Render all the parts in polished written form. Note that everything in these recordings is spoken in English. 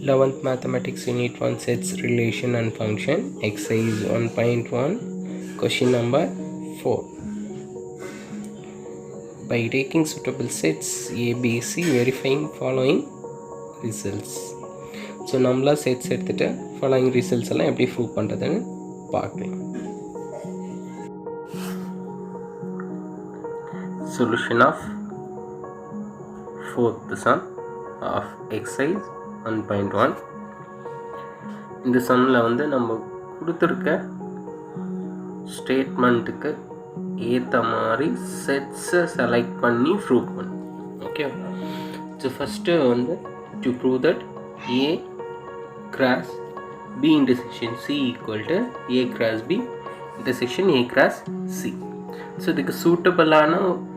11th Mathematics Unit 1 Sets Relation and Function Exercise 1.1 Question number 4. By taking suitable sets A, B, C, verifying following results. So நம்மளா sets எடுத்துட்டு following results எல்லாம் எப்படி prove பண்ணுறதுன்னு பார்க்கலாம். Solution of 4th sum of exercise 1.1. இந்த சம்மில் வந்து நம்ம கொடுத்துருக்க ஸ்டேட்மெண்ட்டுக்கு ஏற்ற மாதிரி செட்ஸை செலக்ட் பண்ணி ப்ரூவ் பண்ணணும். ஓகே, ஸோ ஃபஸ்ட்டு வந்து to prove that A cross B intersection C equal to A cross B intersection A cross C. So இதுக்கு சூட்டபிளான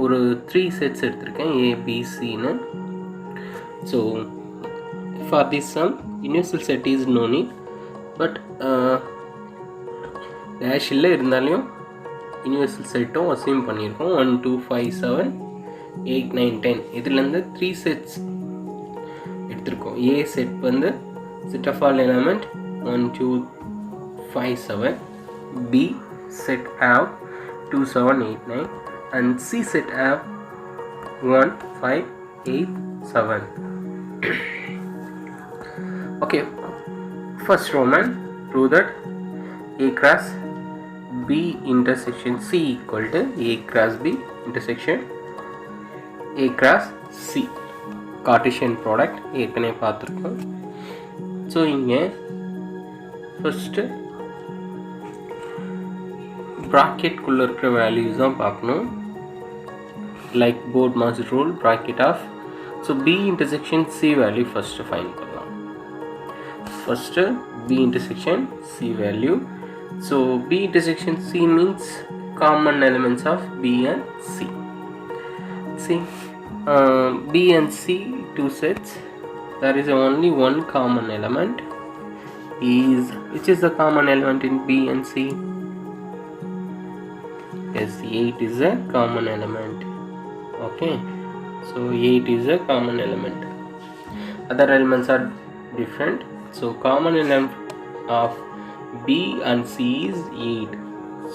ஒரு 3 செட்ஸ் எடுத்திருக்கேன் ஏபிசின்னு. So for this sum universal set is no need, but dash இல்லை இருந்தாலும் universal செட்டும் assume பண்ணியிருக்கோம். 1 2 5 7 8 9 10 இதுலேருந்து 3 sets எடுத்திருக்கோம். ஏ செட் வந்து set of all element 1 2 5 7, B set have 2 7 8 9, and C set have 1 5 8 7. Okay, first Roman, prove that A cross B intersection C equal to A cross B intersection A cross C. Cartesian product ஏற்கனவே பார்த்துருக்கோம். So இங்கே first ப்ராக்கெட்குள்ளே இருக்கிற values தான் பார்க்கணும். Like BODMAS rule bracket of. So B intersection C value first find பண்ணலாம். First B intersection C value. So B intersection C means common elements of B and C. See, B and C two sets. There is only one common element. Which is the common element in B and C? Yes, 8 is a common element. Okay, so 8 is a common element. Other elements are different. So common element of B and C is 8.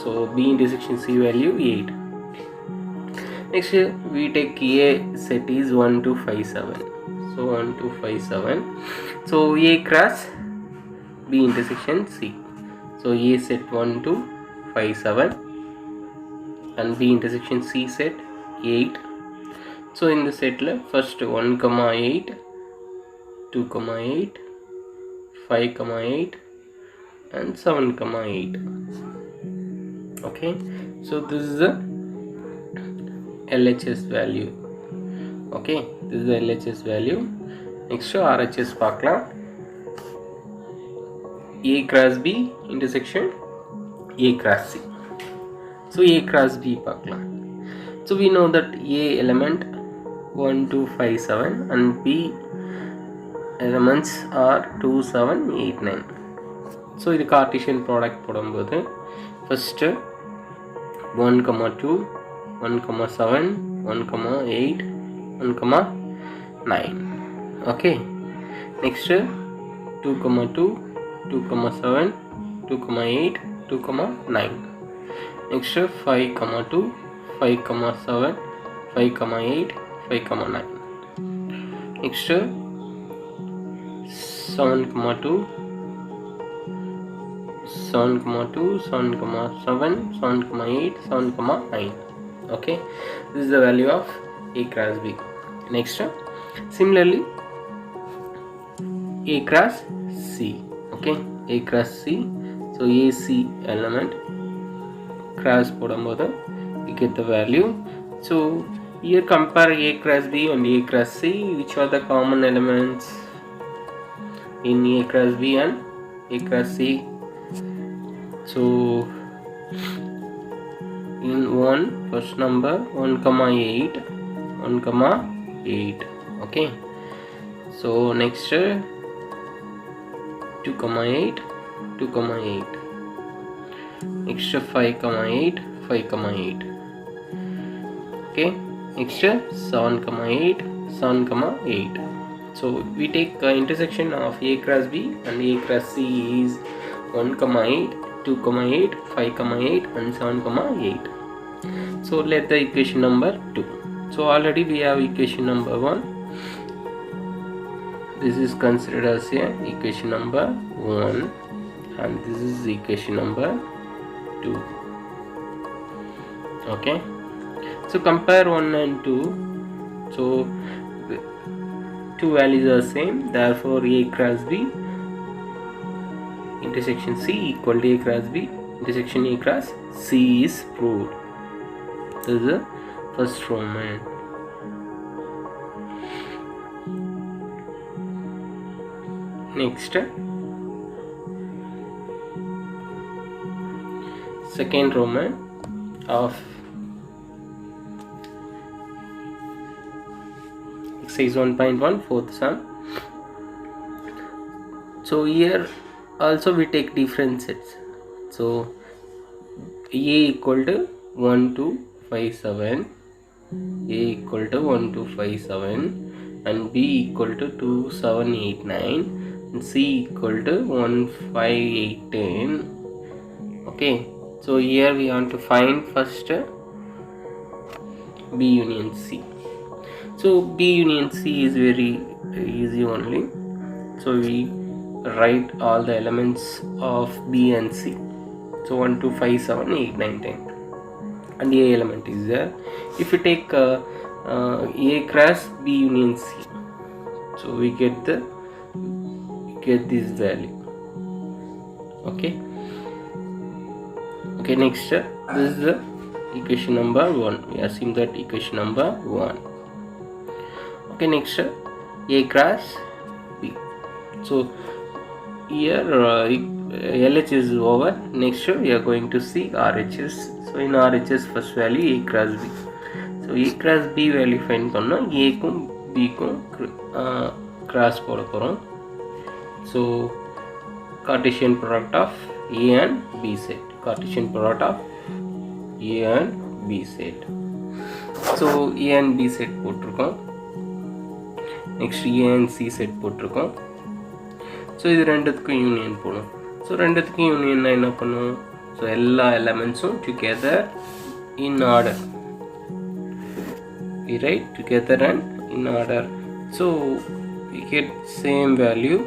So B intersection C value 8. Next we take A set is 1 2 5 7. So 1 2 5 7. So A cross B intersection C. So A set 1 2 5 7 and B intersection C set 8. So in the set first 1 comma 8, 2 comma 8, 5 comma 8 and 7 comma 8. Okay, so this is the LHS value. Okay, this is the LHS value. Next RHS பார்க்கலாம். A cross B intersection A cross C. So A cross B பார்க்கலாம். So we know that A element 1 2 5 7 and B elements are 2 7 8 9. So இது Cartesian product போடும்போது first 1 comma 2 1 comma 7 1 comma 8 1 comma 9. Okay, next 2 comma 2 2 comma 7 2 comma 8 2 comma 9. Next 5 comma 2 5 comma 7 5 comma 8 5 comma 9. Next 7 comma 2 7 comma 2 7 comma 7 7 comma 8 7 comma 9. Okay, this is the value of A cross B. Next similarly A cross C. Okay, A cross C. So AC element cross போடும்போது you get the value. So here compare A cross B and A cross C. Which are the common elements in A cross B and A cross C? So in first number 1 comma 8 1 comma 8. Okay, so next 2 comma 8 2 comma 8. Next 5 comma 8 5 comma 8. Okay, next 7 comma 8 7 comma 8. So we take intersection of A cross B and A cross C is 1, 8, 2, 8, 5, 8 and 7, 8. So let the equation number 2. So already we have equation number 1. This is considered as a equation number 1 and this is equation number 2. Okay, so compare 1 and 2. So the two values are same, therefore A cross B intersection C equal to A cross B intersection A cross C is proved. This is the first Roman. Next, second Roman of exercise 1.1 fourth sum. So here also we take different sets. So A equal to 1 to 5, 7, A equal to 1 to 5, 7 and B equal to 2, 7, 8, 9 and C equal to 1, 5, 8, 10. Okay, so here we want to find first B union C. So B union C is very easy only. So we write all the elements of B and C. So 1, 2, 5, 7, 8, 9, 10 and A element is there. If you take A cross B union C, so we get this value. Okay, next this is the equation number 1. We assume that equation number 1. Okay, next A cross B. So here LH is over. Next we are going to see RHS. So in RHS first value A cross B. So A cross B value find பண்ணா A க்கும் B க்கும் cross போட போறோம். So Cartesian product of A and B set. Cartesian product of A and B set. So A and B set போட்டுருக்கோம். Next A and C set போட்டுருக்கோம். So இது ரெண்டுத்துக்கும் union போடும். So ரெண்டுத்துக்கும் யூனியன் என்ன பண்ணும்? So எல்லா elementsம் together in order. We write together and in order. So we get same value.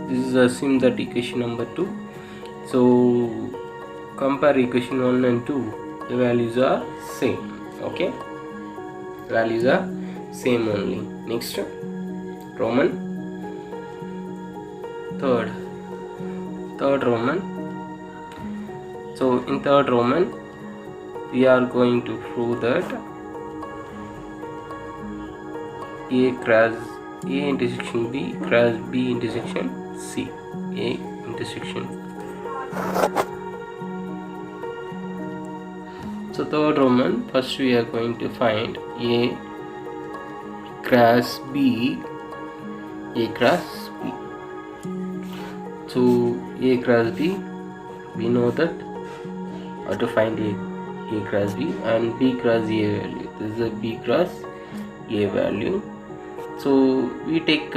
This is assume that equation number 2. So compare equation 1 and 2. The values are same. Okay, values are same only. Next Roman third Roman. So in third Roman we are going to prove that A cross A intersection B cross B intersection C. A intersection. So third Roman, first we are going to find A cross B. A cross B. So A cross B, we know that how to find A cross B and B cross A value. This is a B cross A value. So we take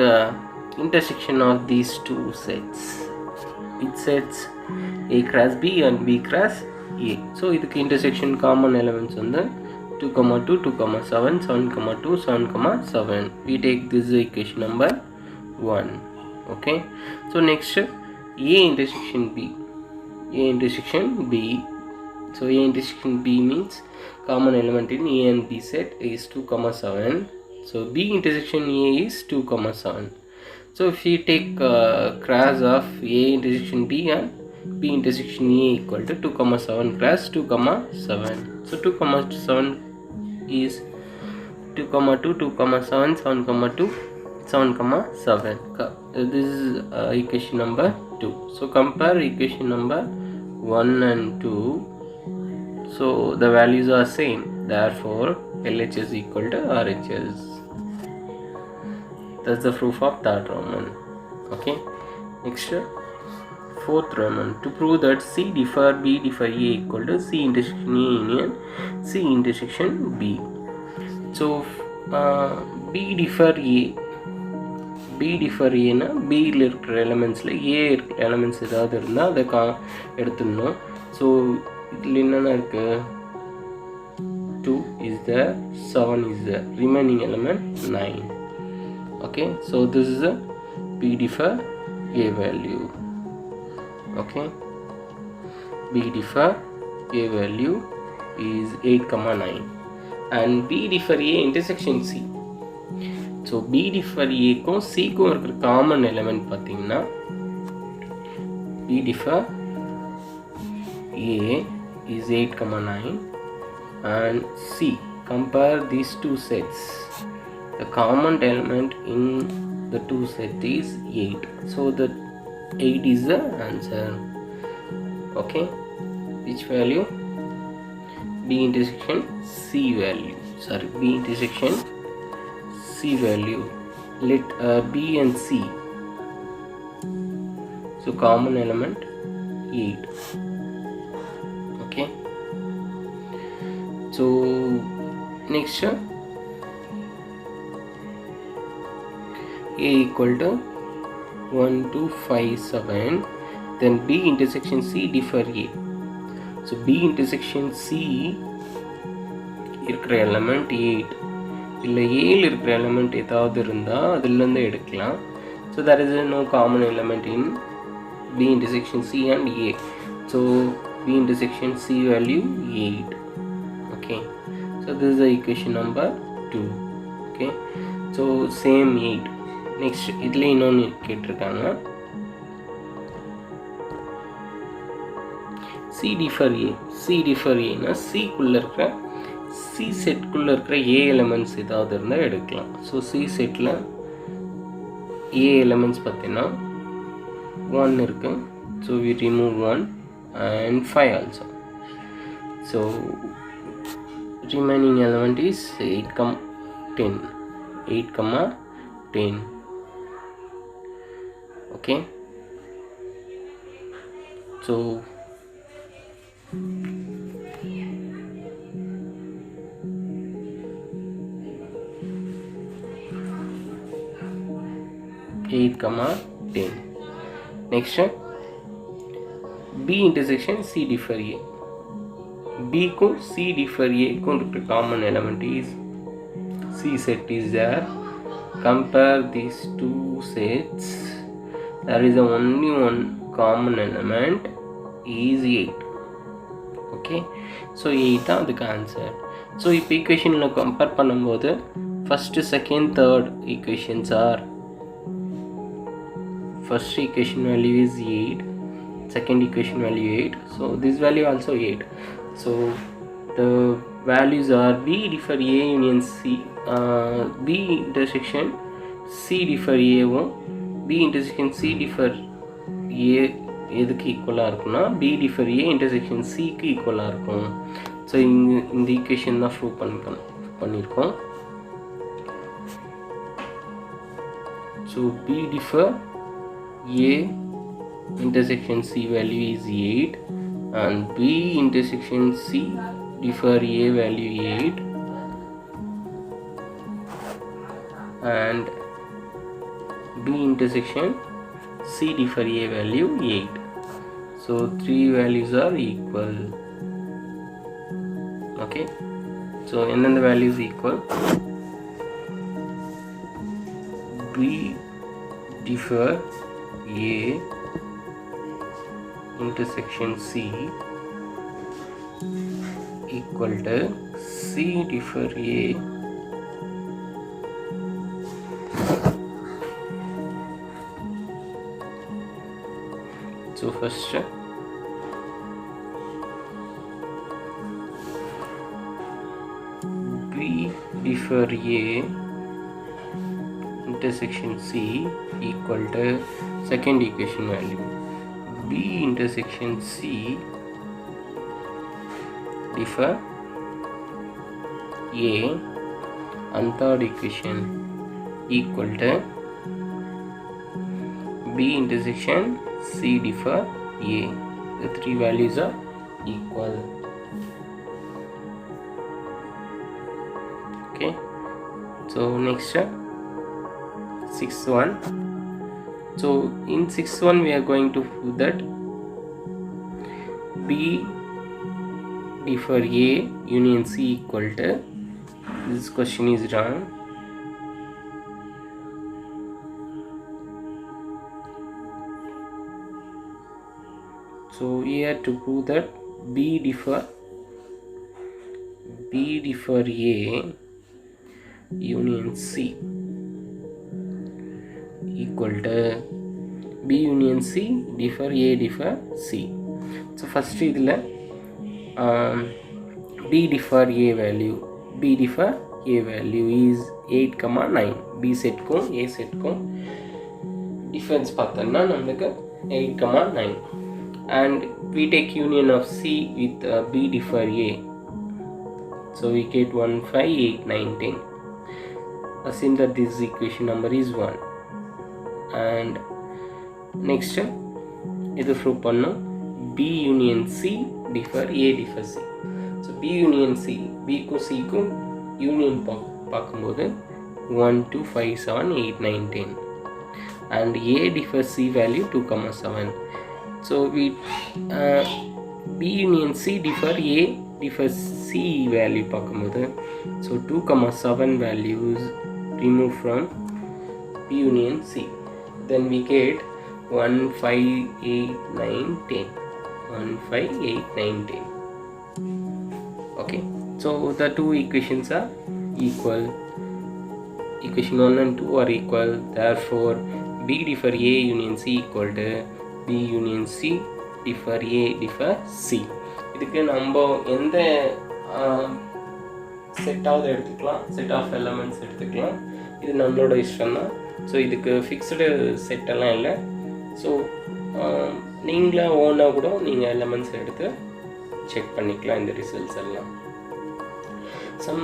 intersection of these two sets. It sets A cross B and B cross A. So இதுக்கு intersection common elements வந்து 2, 2, 2, 7, 7, 2, 7, 7. We take this equation number 1. Okay, so next A intersection B. A intersection B. So A intersection B means common element in A and B set is 2, 7. So B intersection A is 2, 7. So if we take cross of A intersection B and B intersection A equal to 2, 7 cross 2, 7. So 2, 7 is 2, 2, 2, 7, 7, 2, 7, 7. This is equation number 2. So compare equation number 1 and 2. So the values are same. Therefore LHS equal to RHS. That's the proof of third Roman. Okay, next fourth Roman. To prove that C differ B differ A equal to C intersection A union C intersection B. So B differ A. B differ Aனா Bயில் இருக்கிற எலமெண்ட்ஸில் A இருக்கிற elements ஏதாவது இருந்தால் அதை எடுத்துடணும். So இதில் என்னென்ன இருக்குது, 2 is there, 7 is there, remaining element 9. Okay, so this is a B differ A value. Okay, B differ A value is 8,9 and B differ A intersection C. So B differ A க்கும் C க்கும் இருக்கிற common element பார்த்தீங்கன்னா B differ A is 8,9 and C. Compare these two sets. The common element in the two sets is 8. So the 8 is the answer. Okay, which value? B intersection C value. Sorry, B intersection C value. Let B and C. So common element 8. Okay. So next, A equal to 1, 2, 5, 7. Then B intersection C differ A. So B intersection C இருக்கிற element 8 இல்லை ஏயில் இருக்கிற element ஏதாவது இருந்தால் அதுலேருந்து எடுக்கலாம். So there is no common element in B intersection C and A. So B intersection C value 8. Okay, so this is the equation number 2. Okay, so same 8. Next இதில் இன்னொன்று கேட்டிருக்காங்க, C differ A. C differ A னா C குள்ளே இருக்கிற C செட்குள்ளே இருக்கிற A elements ஏதாவது இருந்தால் எடுக்கலாம். So C settle A elements பார்த்தீங்கன்னா 1 இருக்குது. So we remove 1 and 5 also. So remaining element is 8, 10. 8, 10. Okay, so 8, 10. Next, B intersection C differ A. B को C differ A को common element is C set is there. Compare these two sets. There is only one common element is 8. Okay, so 8 தான் அதுக்கு answer. So இப்போ ஈக்குவேஷனில் compare பண்ணும்போது first, second, third equations are, first equation value is 8, second equation value 8, so this value also 8. So the values are B differ A union C, B intersection C differ A வும் B intersection C differ A எதுக்கு ஈக்குவலாக இருக்குன்னா B differ A intersection Cக்கு ஈக்குவலாக இருக்கும். So இந்த equation தான் prove பண்ணியிருக்கோம். So B differ A intersection C value is 8 and B intersection C differ A value 8 and B intersection C differ A value 8. So three values are equal. Okay, so and then the value is equal. B differ A intersection C equal to C differ A so first B differ A intersection C equal to second equation value B intersection C differ A and third equation equal to B intersection C differ A. The three values are equal. Okay, so next C sixth one. So in sixth one we are going to prove that B D for A union C equal to, this question is wrong. So we have to prove that B D for A union C equal to B union C D for A D for C. So first idhula B D for A value is 8, 9. B set ko A set ko difference பார்த்தோம்னா நமக்கு 8, 9, and we take union of C with B D for A, so we get 1, 5, 8, 9, 10. Assume that this equation number is 1. And next இது prove பண்ணோம் B union C D for A D for C. So B union C, B को C को union பார்க்கும்போது 1, 2, 5, 7, 8, 9, 10, and A D for C value 2, 7. So we B union C D for A D for C value பார்க்கும்போது, so 2, 7 values remove from B union C, then we get 1, 5, 8, 9, 10. 1, 5, 8, 9, 10. Okay, so the two equations are equal. Equation 1 and 2 are equal. Therefore, B D for A union C equal to B union C D for A D for C. இதுக்கு நம்ம எந்த செட்டாவது எடுத்துக்கலாம், set of elements எடுத்துக்கலாம். இது நம்மளோட இஷ்டம் தான். So இதுக்கு ஃபிக்ஸ்டு செட்டெல்லாம் இல்லை. ஸோ நீங்களே ஓனாக கூட நீங்கள் எலமெண்ட்ஸ் எடுத்து செக் பண்ணிக்கலாம் இந்த ரிசல்ட்ஸ் எல்லாம். சம்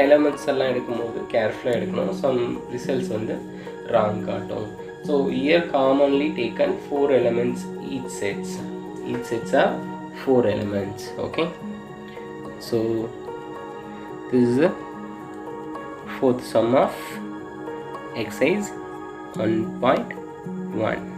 எலமெண்ட்ஸ் எல்லாம் எடுக்கும்போது கேர்ஃபுல்லாக எடுக்கணும். சம் ரிசல்ட்ஸ் வந்து ராங் காட்டும். So year commonly taken 4 elements each sets. Each sets are 4 elements. Okay, so this is the fourth sum of exercise 1.1.